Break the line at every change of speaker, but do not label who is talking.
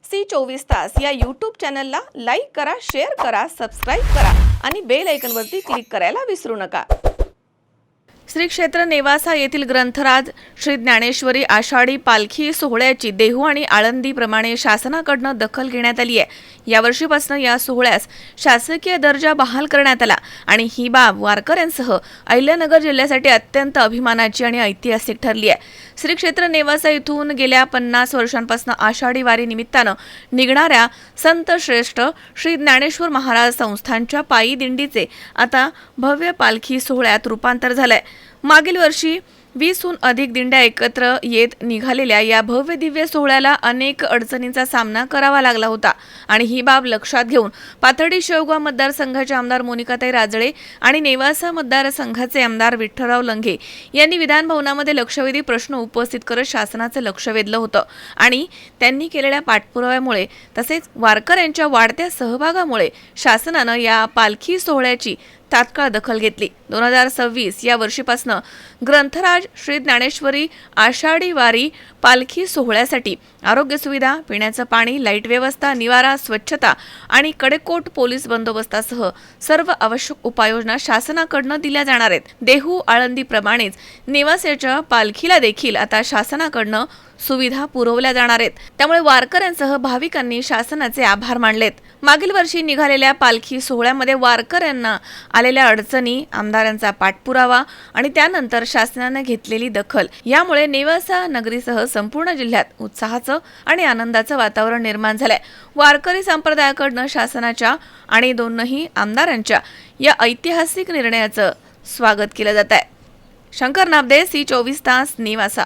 C 24 तास या YouTube चॅनलला लाईक करा, शेअर करा, सबस्क्राईब करा आणि बेल आयकॉनवरती क्लिक करायला विसरू नका। श्री क्षेत्र नेवासा येथील ग्रंथराज श्री ज्ञानेश्वरी आषाढी पालखी सोहळ्याची देहू आणि आळंदी प्रमाणे शासनाकडून दखल घेण्यात आली आहे। यावर्षीपासून या सोहळ्यास शासकीय दर्जा बहाल करण्यात आला आणि ही बाब वारकऱ्यांसह अहिल्यानगर जिल्ह्यासाठी अत्यंत अभिमानाची आणि ऐतिहासिक ठरली आहे। श्री क्षेत्र नेवासा येथून गेल्या 50 वर्षांपासून आषाढी वारी निमित्तानं निघणाऱ्या संत श्रेष्ठ श्री ज्ञानेश्वर महाराज संस्थानच्या पायी दिंडीचे आता भव्य पालखी सोहळ्यात रूपांतर झालंय। मागील वर्षी 20हून अधिक दिंड्या एकत्र येत निघालेल्या या भव्य दिव्य सोहळ्याला अनेक अडचणींचा सामना करावा लागला होता आणि ही बाब लक्षात घेऊन पाथर्डी शेवगाव मतदारसंघाचे आमदार मोनिकाताई राजळे आणि नेवासा मतदारसंघाचे आमदार विठ्ठलराव लंघे यांनी विधान भवनामध्ये लक्षवेधी प्रश्न उपस्थित करत शासनाचे लक्ष वेधलं होतं आणि त्यांनी केलेल्या पाठपुराव्यामुळे तसेच वारकऱ्यांच्या वाढत्या सहभागामुळे शासनानं या पालखी सोहळ्याची तात्काळ दखल घेतली। 2026 या वर्षीपासून ग्रंथराज श्री ज्ञानेश्वरी आषाढी वारी पालखी सोहळ्यासाठी आरोग्य सुविधा, पिण्याचं पाणी, लाईट व्यवस्था, निवारा, स्वच्छता आणि कडेकोट पोलीस बंदोबस्तासह सर्व आवश्यक उपाययोजना शासनाकडून दिल्या जाणार आहेत। देहू आळंदी प्रमाणेच नेवासाच्या पालखीला देखील आता शासनाकडून सुविधा पुरवल्या जाणार आहेत। त्यामुळे वारकऱ्यांसह भाविकांनी शासनाचे आभार मानलेत। मागील वर्षी निघालेल्या पालखी सोहळ्यामध्ये वारकऱ्यांना आलेल्या अडचणी, आमदारांचा पाठपुरावा आणि त्यानंतर शासनाने घेतलेली दखल यामुळे नेवासा नगरीसह संपूर्ण जिल्ह्यात उत्साहाचं आणि आनंदाचं वातावरण निर्माण झालंय। वारकरी संप्रदायाकडून शासनाच्या आणि दोन्ही आमदारांच्या या ऐतिहासिक निर्णयाचं स्वागत केलं जात आहे। शंकर नाबदे, सी 24 तास, नेवासा।